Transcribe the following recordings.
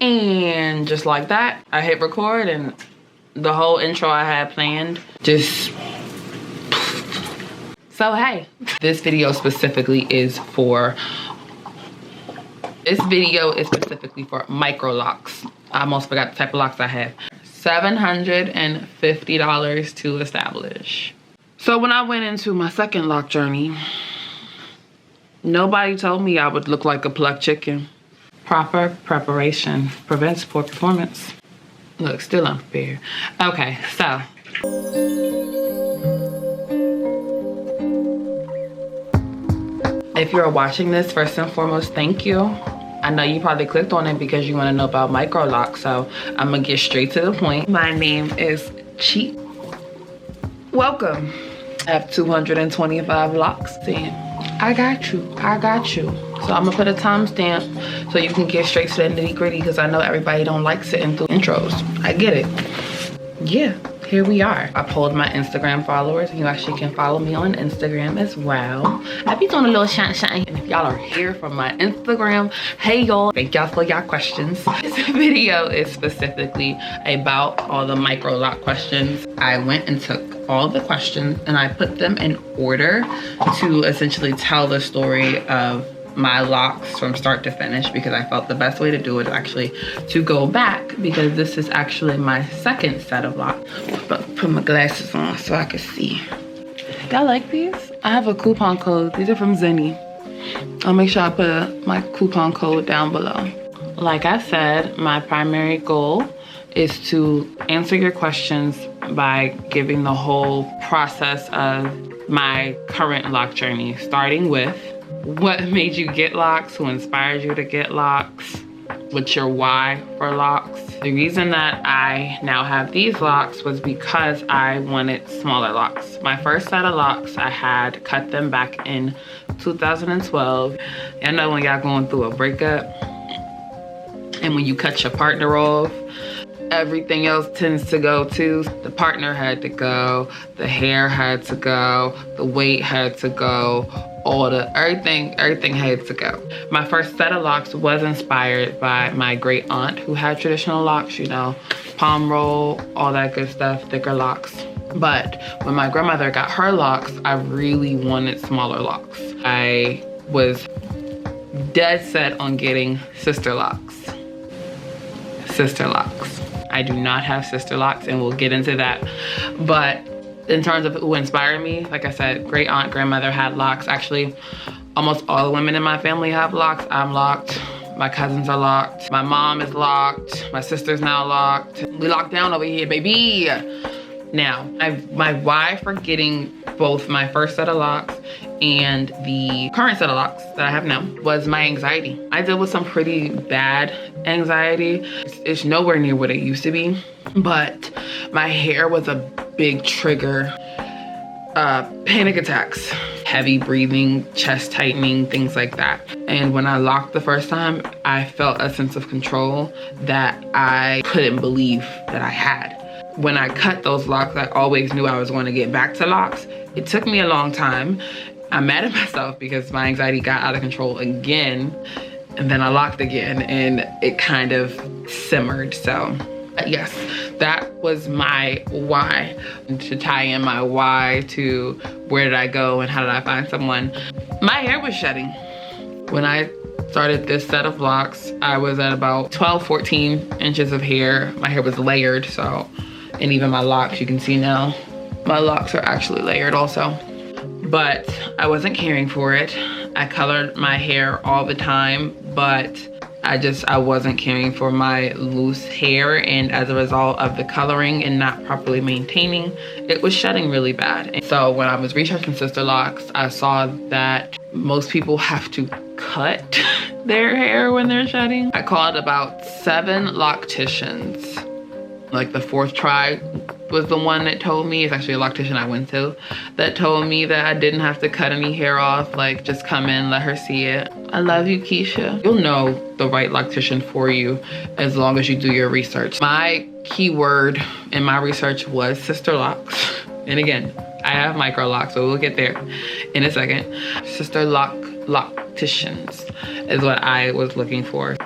And just like that, I hit record and the whole intro I had planned just... So hey, this video specifically is for... This video is specifically for Microlocs. I almost forgot the type of locks I have. $750 to establish. So when I went into my second lock journey, nobody told me I would look like a plucked chicken. Proper preparation prevents poor performance. Look, still unprepared. Okay, so. If you're watching this, first and foremost, thank you. I know you probably clicked on it because you want to know about Microloc, so I'm gonna get straight to the point. My name is Cheap. Welcome. I have 225 locks in. I got you. So I'm gonna put a timestamp so you can get straight to the nitty gritty because I know everybody don't like sitting through intros. I get it. Yeah, here we are. I polled my Instagram followers. You actually can follow me on Instagram as well. I be doing a little shine. And if y'all are here from my Instagram, hey y'all, thank y'all for y'all questions. This video is specifically about all the Microloc questions. I went and took all the questions and I put them in order to essentially tell the story of my locks from start to finish because I felt the best way to do it is actually to go back because this is actually my second set of locks. But put my glasses on so I can see. Y'all like these? I have a coupon code. These are from Zenny. I'll make sure I put my coupon code down below. Like I said, my primary goal is to answer your questions by giving the whole process of my current lock journey, starting with what made you get locks, who inspired you to get locks, what's your why for locks. The reason that I now have these locks was because I wanted smaller locks. My first set of locks, I had cut them back in 2012. I know when y'all going through a breakup and when you cut your partner off, everything else tends to go too. The partner had to go, the hair had to go, the weight had to go, everything had to go. My first set of locks was inspired by my great aunt who had traditional locks, you know, palm roll, all that good stuff, thicker locks. But when my grandmother got her locks, I really wanted smaller locks. I was dead set on getting sister locks. I do not have sister locks and we'll get into that. But in terms of who inspired me, like I said, great aunt, grandmother had locks. Actually, almost all the women in my family have locks. I'm locked. My cousins are locked. My mom is locked. My sister's now locked. We locked down over here, baby. Now, my why for getting both my first set of locks and the current set of locks that I have now was my anxiety. I deal with some pretty bad anxiety. It's nowhere near what it used to be, but my hair was a big trigger. Panic attacks, heavy breathing, chest tightening, things like that. And when I locked the first time, I felt a sense of control that I couldn't believe that I had. When I cut those locks, I always knew I was going to get back to locks. It took me a long time. I'm mad at myself because my anxiety got out of control again, and then I locked again and it kind of simmered. So yes, that was my why. And to tie in my why to where did I go and how did I find someone, my hair was shedding. When I started this set of locks, I was at about 12, 14 inches of hair. My hair was layered, so, and even my locks, you can see now, my locks are actually layered also. But I wasn't caring for it. I colored my hair all the time, but I wasn't caring for my loose hair, and as a result of the coloring and not properly maintaining, it was shedding really bad. And so when I was researching sister locks, I saw that most people have to cut their hair when they're shedding. I called about 7 locticians. Like the 4th try was the one that told me, it's actually a loctician I went to, that told me that I didn't have to cut any hair off, like just come in, let her see it. I love you, Keisha. You'll know the right loctician for you as long as you do your research. My keyword in my research was sister locks. And again, I have Microlocs, so we'll get there in a second. Sister locticians is what I was looking for.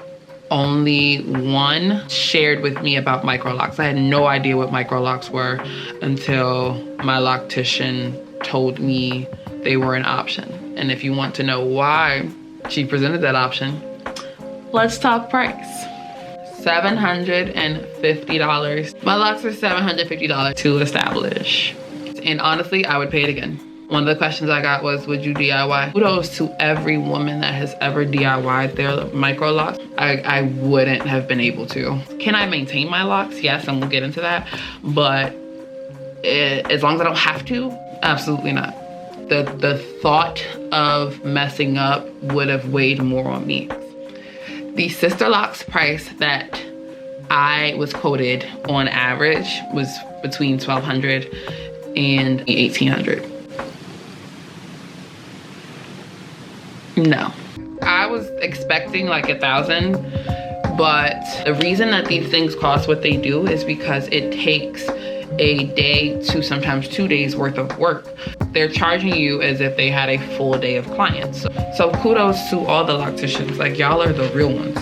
only one shared with me about Microlocs. I had no idea what Microlocs were until my loctician told me they were an option. And if you want to know why she presented that option, let's talk price. $750. My locks are $750 to establish. And honestly, I would pay it again. One of the questions I got was, would you DIY? Kudos to every woman that has ever DIY'd their Microlocs. I wouldn't have been able to. Can I maintain my locks? Yes, and we'll get into that. But as long as I don't have to, absolutely not. The thought of messing up would have weighed more on me. The Sister Locks price that I was quoted on average was between $1,200 and $1,800. No. I was expecting like $1,000, but the reason that these things cost what they do is because it takes a day to sometimes 2 days worth of work. They're charging you as if they had a full day of clients. So kudos to all the locticians. Like, y'all are the real ones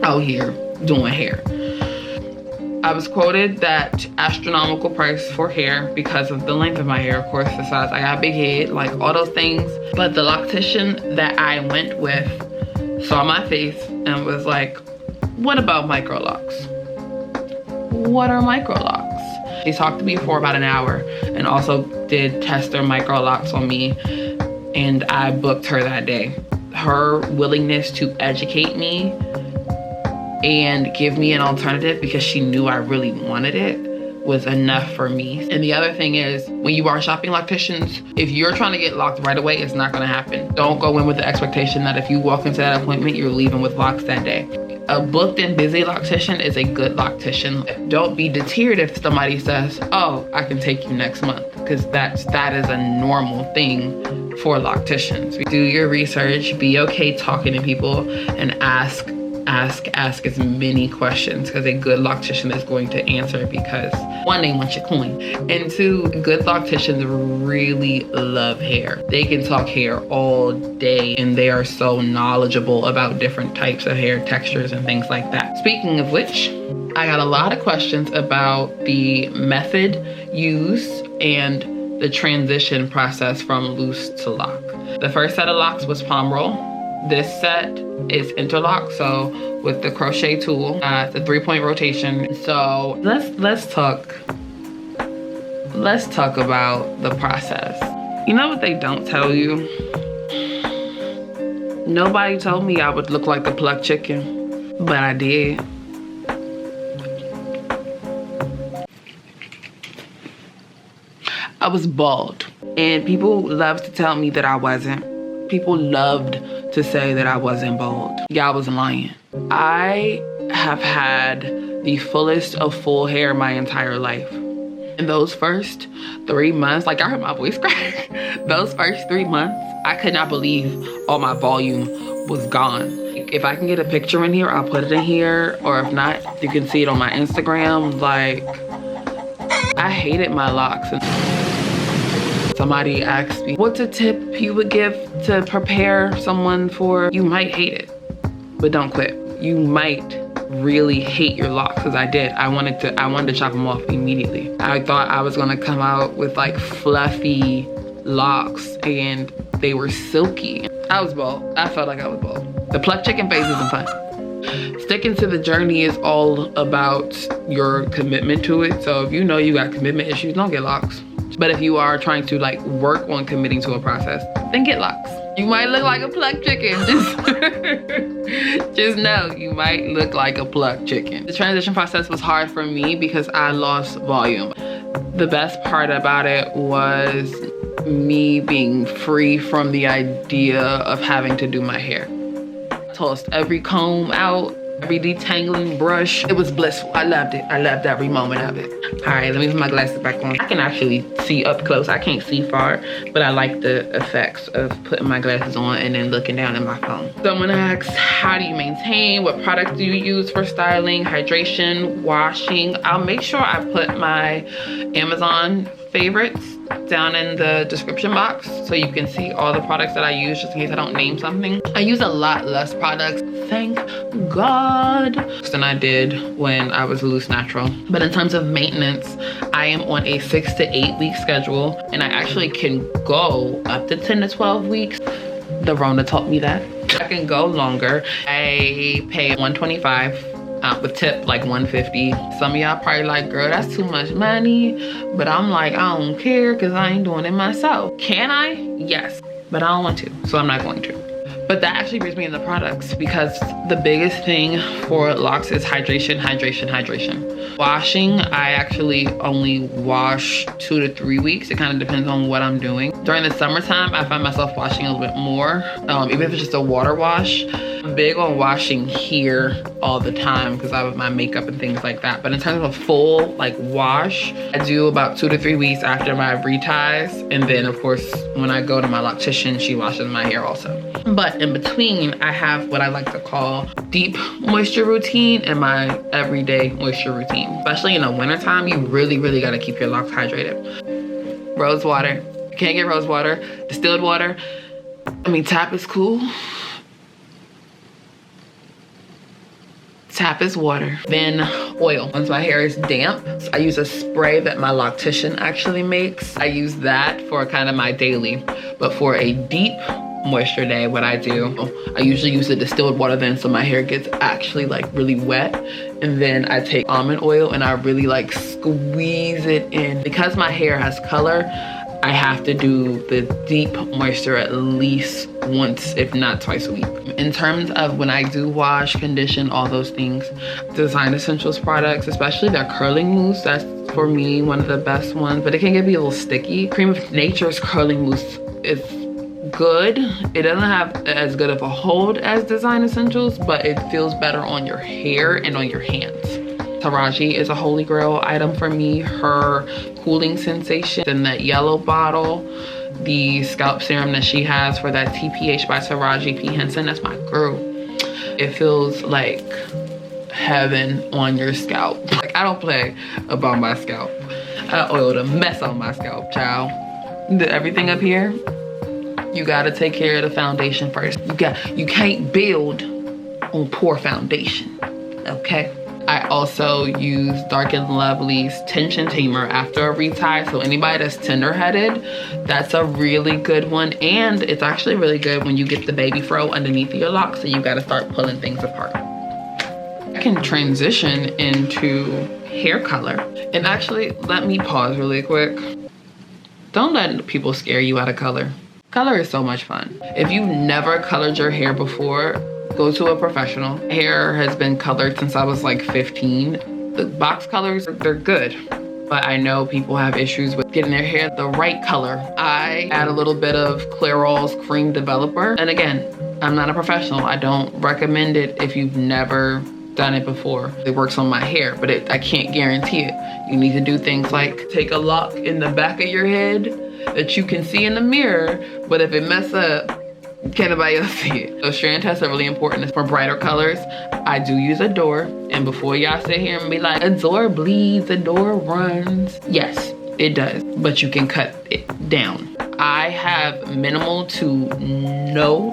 out here doing hair. I was quoted that astronomical price for hair because of the length of my hair, of course, the size. I got a big head, like all those things. But the loctician that I went with saw my face and was like, what about Microlocs? What are Microlocs? She talked to me for about an hour and also did test their Microlocs on me, and I booked her that day. Her willingness to educate me and give me an alternative because she knew I really wanted it was enough for me. And the other thing is, when you are shopping locticians, if you're trying to get locked right away, it's not gonna happen. Don't go in with the expectation that if you walk into that appointment, you're leaving with locks that day. A booked and busy loctician is a good loctician. Don't be deterred if somebody says, oh, I can take you next month, because that is a normal thing for locticians. Do your research, be okay talking to people, and ask as many questions, because a good loctician is going to answer, because one, they want your coin, and two, good locticians really love hair. They can talk hair all day, and they are so knowledgeable about different types of hair textures and things like that. Speaking of which, I got a lot of questions about the method used and the transition process from loose to lock. The first set of locks was palm roll. This set is interlock, so with the crochet tool, it's a 3-point rotation. So let's talk about the process. You know what they don't tell you? Nobody told me I would look like a plucked chicken, but I did. I was bald, and people loved to tell me that I wasn't. People loved to say that I wasn't bald. Y'all was lying. I have had the fullest of full hair my entire life. In those first 3 months, like I heard my voice crack. Those first 3 months, I could not believe all my volume was gone. If I can get a picture in here, I'll put it in here. Or if not, you can see it on my Instagram. Like, I hated my locks. Somebody asked me, what's a tip you would give to prepare someone for? You might hate it, but don't quit. You might really hate your locks, because I did. I wanted to chop them off immediately. I thought I was gonna come out with like fluffy locks, and they were silky. I was bald. I felt like I was bald. The plucked chicken phase isn't fun. Sticking to the journey is all about your commitment to it. So if you know you got commitment issues, don't get locks. But if you are trying to like work on committing to a process, then get locks. You might look like a plucked chicken. Just know you might look like a plucked chicken. The transition process was hard for me because I lost volume. The best part about it was me being free from the idea of having to do my hair. I tossed every comb out, every detangling brush. It was blissful. I loved it. I loved every moment of it. All right, let me put my glasses back on. I can actually see up close. I can't see far, but I like the effects of putting my glasses on and then looking down at my phone. Someone asks, how do you maintain? What products do you use for styling, hydration, washing? I'll make sure I put my Amazon favorites down in the description box so you can see all the products that I use, just in case I don't name something. I use a lot less products, thank God, than I did when I was loose natural. But in terms of maintenance, I am on a 6 to 8 week schedule, and I actually can go up to 10 to 12 weeks. The Rona taught me that. I can go longer. I pay $125. With tip like $150. Some of y'all probably like, girl, that's too much money. But I'm like, I don't care because I ain't doing it myself. Can I? Yes, but I don't want to, so I'm not going to. But that actually brings me into products, because the biggest thing for locks is hydration, hydration, hydration. Washing, I actually only wash 2 to 3 weeks. It kind of depends on what I'm doing. During the summertime, I find myself washing a little bit more, even if it's just a water wash. I'm big on washing here all the time because I have my makeup and things like that. But in terms of a full like wash, I do about 2 to 3 weeks after my reties. And then of course, when I go to my loctician, she washes my hair also. But in between, I have what I like to call deep moisture routine and my everyday moisture routine. Especially in the wintertime, you really, really gotta keep your locks hydrated. Rose water. You can't get rose water. Distilled water. I mean, tap is cool. Tap is water. Then oil. Once my hair is damp, I use a spray that my loctician actually makes. I use that for kind of my daily. But for a deep moisture day, what I do, I usually use the distilled water then, so my hair gets actually like really wet. And then I take almond oil and I really like squeeze it in. Because my hair has color, I have to do the deep moisture at least once, if not twice a week. In terms of when I do wash, condition, all those things, Design Essentials products, especially their curling mousse, that's for me one of the best ones, but it can get be a little sticky. Cream of Nature's curling mousse is good. It doesn't have as good of a hold as Design Essentials, but it feels better on your hair and on your hands. Taraji is a holy grail item for me. Her cooling sensation in that yellow bottle, the scalp serum that she has for that TPH by Taraji P. Henson, that's my girl. It feels like heaven on your scalp. Like, I don't play about my scalp. I oiled a mess on my scalp, child. Everything up here, you gotta take care of the foundation first. You can't build on poor foundation, okay? I also use Dark and Lovely's Tension Tamer after a retie. So anybody that's tender-headed, that's a really good one. And it's actually really good when you get the baby fro underneath your locks and you gotta start pulling things apart. I can transition into hair color. And actually, let me pause really quick. Don't let people scare you out of color. Color is so much fun. If you've never colored your hair before, go to a professional. Hair has been colored since I was like 15. The box colors, they're good. But I know people have issues with getting their hair the right color. I add a little bit of Clairol's Cream Developer. And again, I'm not a professional. I don't recommend it if you've never done it before. It works on my hair, but I can't guarantee it. You need to do things like take a lock in the back of your head that you can see in the mirror, but if it mess up, can't nobody else see it. So strand tests are really important. For brighter colors, I do use Adore. And before y'all sit here and be like, Adore bleeds, Adore runs. Yes, it does, but you can cut it down. I have minimal to no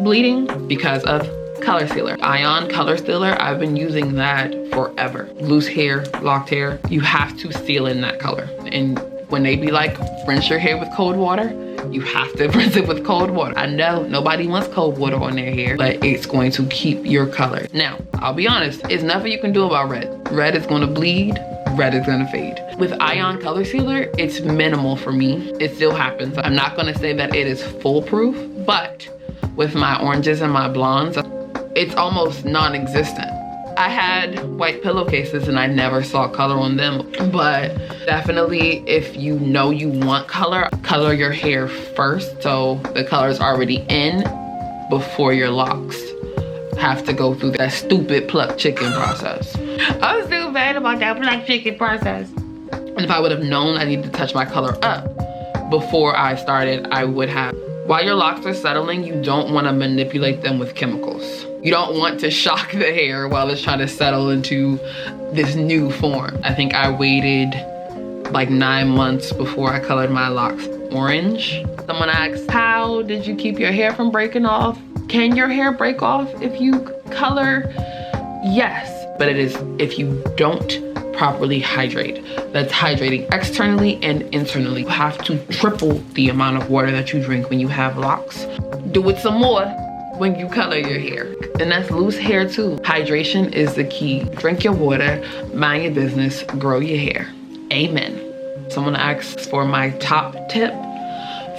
bleeding because of Color Sealer. Ion Color Sealer, I've been using that forever. Loose hair, locked hair, you have to seal in that color. And when they be like, rinse your hair with cold water, you have to rinse it with cold water. I know nobody wants cold water on their hair, but it's going to keep your color. Now, I'll be honest, there's nothing you can do about red. Red is gonna bleed, red is gonna fade. With Ion Color Sealer, it's minimal for me. It still happens. I'm not gonna say that it is foolproof, but with my oranges and my blondes, it's almost non-existent. I had white pillowcases and I never saw color on them, but definitely if you know you want color, color your hair first so the color is already in before your locks have to go through that stupid pluck chicken process. I was still bad about that pluck chicken process. And if I would have known I needed to touch my color up before I started, I would have. While your locks are settling, you don't want to manipulate them with chemicals. You don't want to shock the hair while it's trying to settle into this new form. I think I waited like 9 months before I colored my locks orange. Someone asked, how did you keep your hair from breaking off? Can your hair break off if you color? Yes, but it is if you don't properly hydrate. That's hydrating externally and internally. You have to triple the amount of water that you drink when you have locks. Do it some more when you color your hair. And that's loose hair too. Hydration is the key. Drink your water, mind your business, grow your hair. Amen. Someone asks for my top tip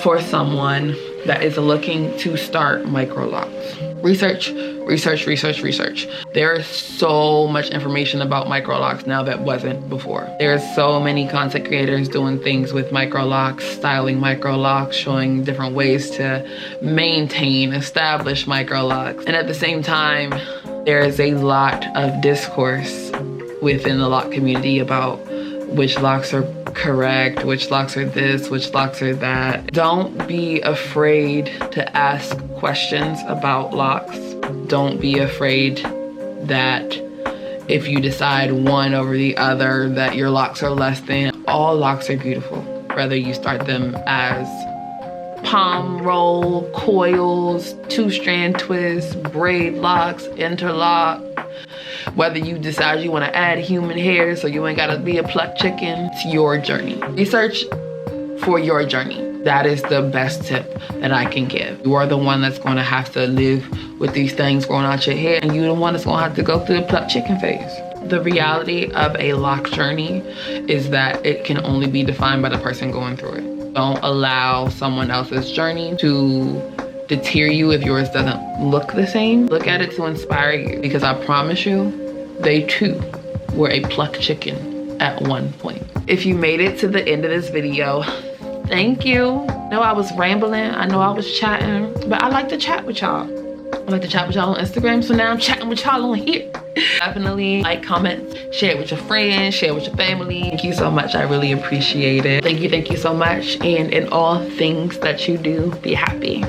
for someone that is looking to start Microlocs. Research, research, research, research. There is so much information about Microlocs now that wasn't before. There's so many content creators doing things with Microlocs, styling Microlocs, showing different ways to maintain, establish Microlocs. And at the same time, there is a lot of discourse within the loc community about which locks are correct, which locks are this, which locks are that. Don't be afraid to ask questions about locks. Don't be afraid that if you decide one over the other, that your locks are less than. All locks are beautiful, whether you start them as palm roll, coils, 2-strand twists, braid locks, interlock. Whether you decide you want to add human hair so you ain't gotta be a plucked chicken, it's your journey. Research for your journey. That is the best tip that I can give. You are the one that's gonna have to live with these things growing out your hair, and you're the one that's gonna have to go through the plucked chicken phase. The reality of a loc journey is that it can only be defined by the person going through it. Don't allow someone else's journey to deter you if yours doesn't look the same. Look at it to inspire you, because I promise you, they too were a plucked chicken at one point. If you made it to the end of this video, thank you. I know I was rambling, I know I was chatting, but I like to chat with y'all. I like to chat with y'all on Instagram, so now I'm chatting with y'all on here. Definitely like, comment, share it with your friends, share it with your family. Thank you so much, I really appreciate it. Thank you so much, and in all things that you do, be happy.